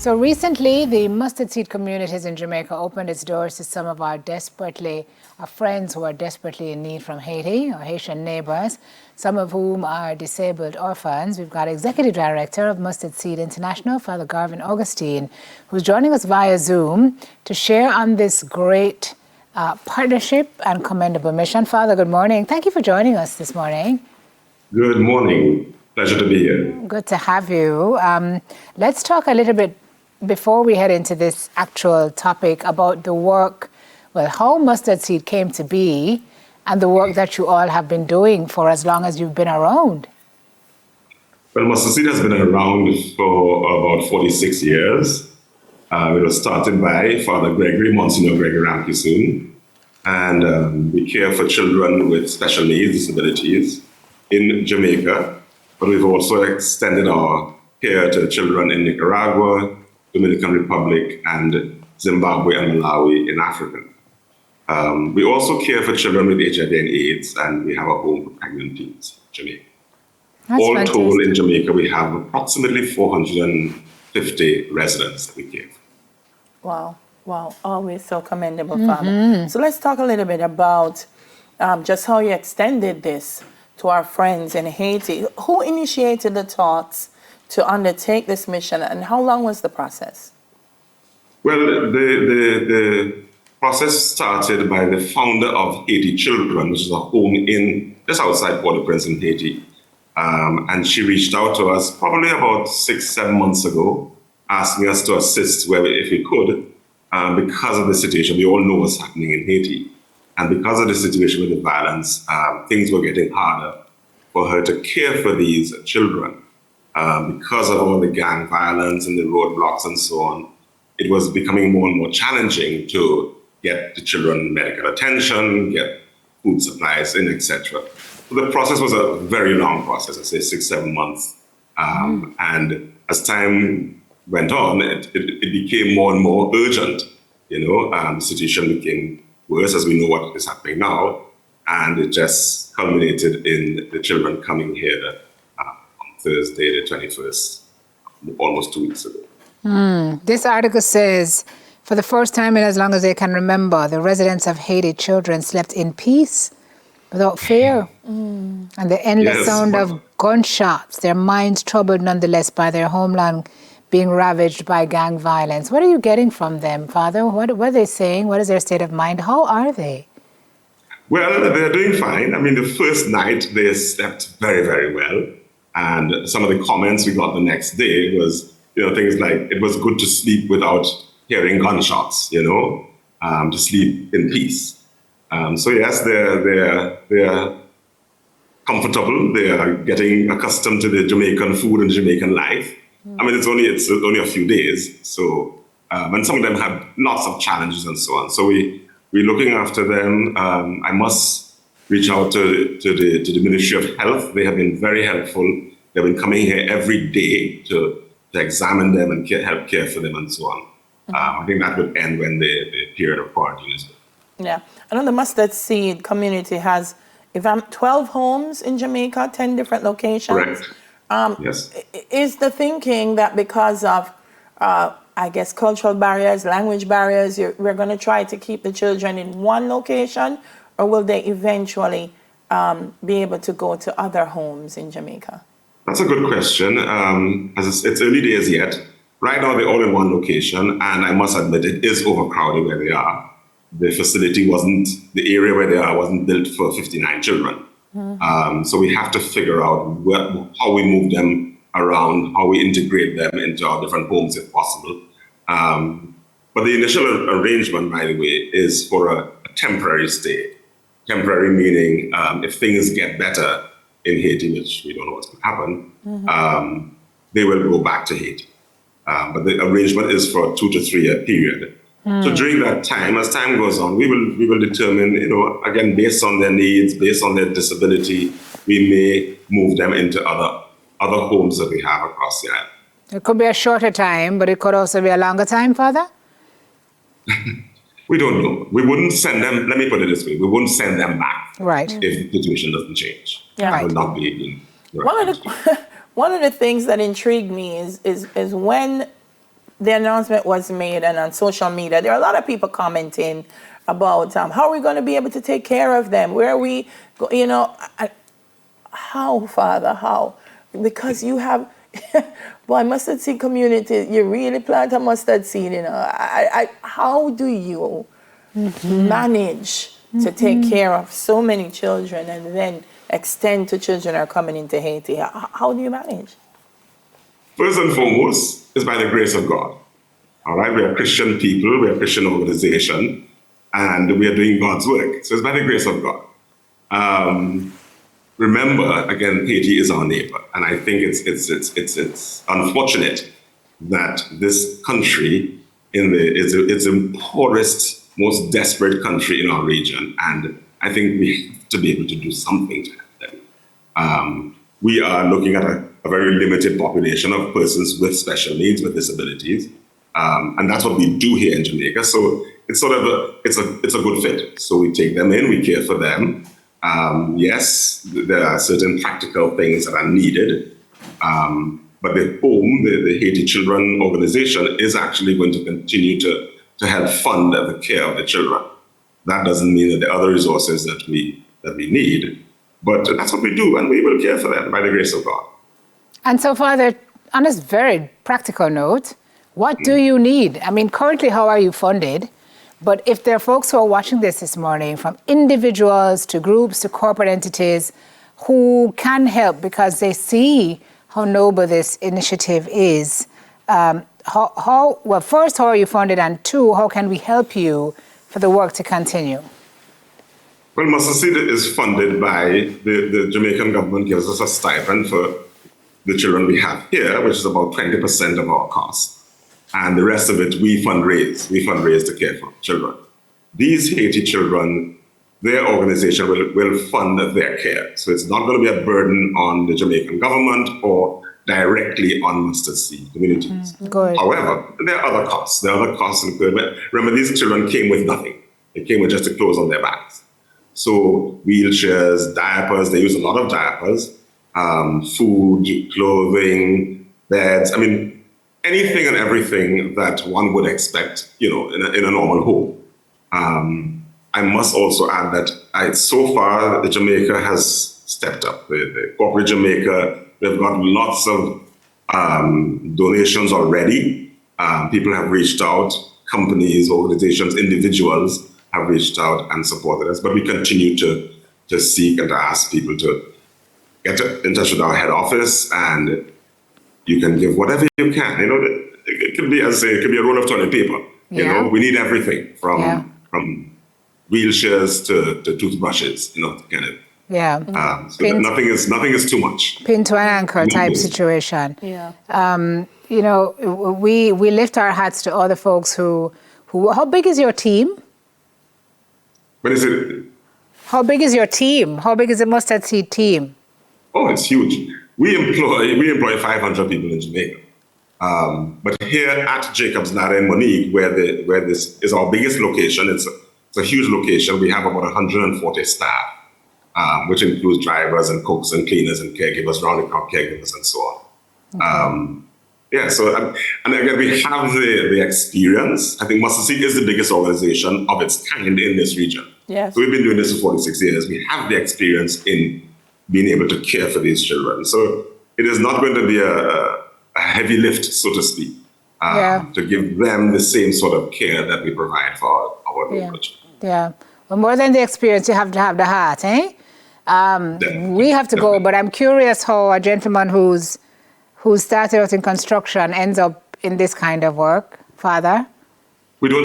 So recently, the mustard seed communities in Jamaica opened its doors to some of our friends who are desperately in need from Haiti, or Haitian neighbors, some of whom are disabled orphans. We've got Executive Director of Mustard Seed International, Father Garvin Augustine, who's joining us via Zoom to share on this great partnership and commendable mission. Father, good morning. Thank you for joining us this morning. Good morning. Pleasure to be here. Good to have you. Let's talk a little bit before we head into this actual topic about the work, how Mustard Seed came to be and the work that you all have been doing for as long as you've been around. Well, Mustard Seed has been around for about 46 years. It was started by Father Monsignor Gregory Ramkisoon, and we care for children with special needs, disabilities in Jamaica, but we've also extended our care to children in Nicaragua, Dominican Republic, and Zimbabwe and Malawi in Africa. We also care for children with HIV and AIDS, and we have a home for pregnant teens in Jamaica. That's all fantastic. told, in Jamaica, we have approximately 450 residents that we care for. Wow, always so commendable, Father. So let's talk a little bit about just how you extended this to our friends in Haiti. Who initiated the thoughts to undertake this mission, and how long was the process? Well, the process started by the founder of Haiti Children, which is a home just outside Port-au-Prince in Haiti. And she reached out to us probably about 6-7 months ago, asking us to assist if we could, because of the situation. We all know what's happening in Haiti. And because of the situation with the violence, things were getting harder for her to care for these children. Because of all the gang violence and the roadblocks and so on, it was becoming more and more challenging to get the children medical attention, get food supplies in, etc. So the process was a very long process, I'd say 6-7 months. And as time went on, it became more and more urgent. The situation became worse, as we know what is happening now. And it just culminated in the children coming here on Thursday, the 21st, almost 2 weeks ago. This article says, for the first time in as long as they can remember, the residents of Haiti children slept in peace, without fear. And the endless sound of gunshots, their minds troubled nonetheless by their homeland being ravaged by gang violence. What are you getting from them, Father? What are they saying? What is their state of mind? How are they? Well, they're doing fine. I mean, the first night they slept very, very well. And some of the comments we got the next day was, things like, it was good to sleep without hearing gunshots, to sleep in peace. So yes, they're comfortable. They are getting accustomed to the Jamaican food and Jamaican life. I mean, it's only a few days. So, and some of them have lots of challenges and so on. So we're looking after them. I must reach out to the Ministry of Health. They have been very helpful. They've been coming here every day to examine them and help care for them and so on. I think that would end when the period of quarantine is over. Yeah. I know the Mustard Seed community has 12 homes in Jamaica, 10 different locations. Correct. Yes. Is the thinking that because of, cultural barriers, language barriers, we're going to try to keep the children in one location, or will they eventually be able to go to other homes in Jamaica? That's a good question. As it's early days yet. Right now, they're all in one location, and I must admit it is overcrowded where they are. The the area where they are wasn't built for 59 children. So we have to figure out how we move them around, how we integrate them into our different homes if possible. But the initial arrangement, by the way, is for a temporary stay. Temporary meaning if things get better in Haiti, which we don't know what's going to happen, they will go back to Haiti. But the arrangement is for a 2 to 3 year period. So during that time, as time goes on, we will determine, again, based on their needs, based on their disability, we may move them into other homes that we have across the island. It could be a shorter time, but it could also be a longer time, Father? We don't know. We wouldn't send them, let me put it this way, we wouldn't send them back. Right. If the situation doesn't change. Yeah. It will not be One of the things that intrigued me is when the announcement was made, and on social media, there are a lot of people commenting about how are we going to be able to take care of them? Where are we, how, Father, how? Because you have, boy, mustard seed community, you really plant a mustard seed, how do you manage to take care of so many children and then extend to children who are coming into Haiti? How do you manage? First and foremost, it's by the grace of God. All right, we are Christian people, we are a Christian organization, and we are doing God's work. So it's by the grace of God. Remember, again, Haiti is our neighbor, and I think it's unfortunate that this country it's the poorest, most desperate country in our region, and I think we have to be able to do something to help them. We are looking at a very limited population of persons with special needs, with disabilities, and that's what we do here in Jamaica. So it's sort of it's a good fit. So we take them in, we care for them. Yes, there are certain practical things that are needed, but the home, the Haiti Children Organization, is actually going to continue to help fund the care of the children. That doesn't mean that the other resources that we need, but that's what we do, and we will care for them by the grace of God. And so, Father, on this very practical note, what do you need? I mean, currently, how are you funded? But if there are folks who are watching this morning, from individuals to groups to corporate entities, who can help because they see how noble this initiative is, first, how are you funded? And two, how can we help you for the work to continue? Well, Mustard Seed is funded by the Jamaican government gives us a stipend for the children we have here, which is about 20% of our costs. And the rest of it, we fundraise. We fundraise to care for children. These Haiti children, their organization will fund their care. So it's not going to be a burden on the Jamaican government or directly on Mustard Seed communities. Good. However, there are other costs. There are other costs included. Remember, these children came with nothing. They came with just the clothes on their backs. So wheelchairs, diapers, they use a lot of diapers, food, clothing, beds. I mean, anything and everything that one would expect, in a normal home. I must also add that so far, the Jamaica has stepped up. The corporate Jamaica, they've got lots of donations already. People have reached out, companies, organizations, individuals have reached out and supported us. But we continue to seek and to ask people to get in touch with our head office, and you can give whatever you can. It could be, as I say, it could be a roll of toilet paper. We need everything from wheelchairs to toothbrushes. Kind of. Yeah. So nothing is too much. Pin to an anchor type situation. Yeah. We lift our hats to all the folks who. How big is your team? What is it? How big is your team? How big is the Mustard Seed team? Oh, it's huge. We employ 500 people in Jamaica. But here at Jacob's Ladder in Monique, where this is our biggest location, it's a huge location. We have about 140 staff, which includes drivers and cooks and cleaners and caregivers, round-the-clock caregivers, and so on. And again, we have the experience. I think Mustard Seed is the biggest organization of its kind in this region. Yes. So we've been doing this for 46 years. We have the experience in being able to care for these children. So it is not going to be a heavy lift, so to speak, to give them the same sort of care that we provide for our local children. Yeah. Well, more than the experience, you have to have the heart, eh? We have to go, but I'm curious how a gentleman who started out in construction ends up in this kind of work, Father. We don't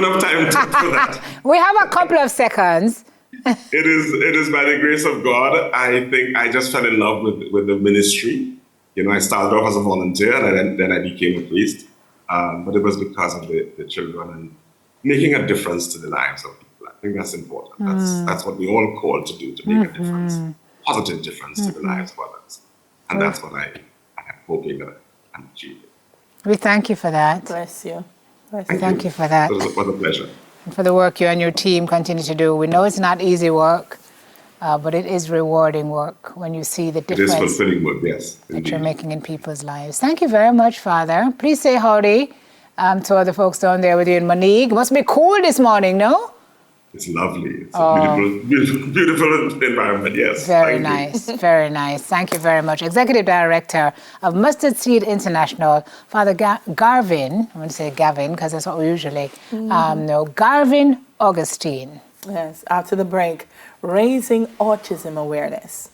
have time for that. We have a couple of seconds. It is by the grace of God. I think I just fell in love with the ministry. I started off as a volunteer, and then I became a priest. But it was because of the children and making a difference to the lives of people. I think that's important. That's what we all call to do, to make a difference, positive difference to the lives of others. And that's what I am hoping that I'm achieving. We thank you for that. Bless you. Thank you for that. It was a pleasure. And for the work you and your team continue to do. We know it's not easy work, but it is rewarding work when you see the difference. It is fulfilling work, yes. That you're making in people's lives. Thank you very much, Father. Please say howdy to all the folks down there with you in Monique. It must be cold this morning, no? It's lovely. It's a beautiful environment, yes. Very nice, very nice. Thank you very much. Executive Director of Mustard Seed International, Father Garvin, I'm going to say Gavin because that's what we usually know, Garvin Augustine. Yes, after the break, raising autism awareness.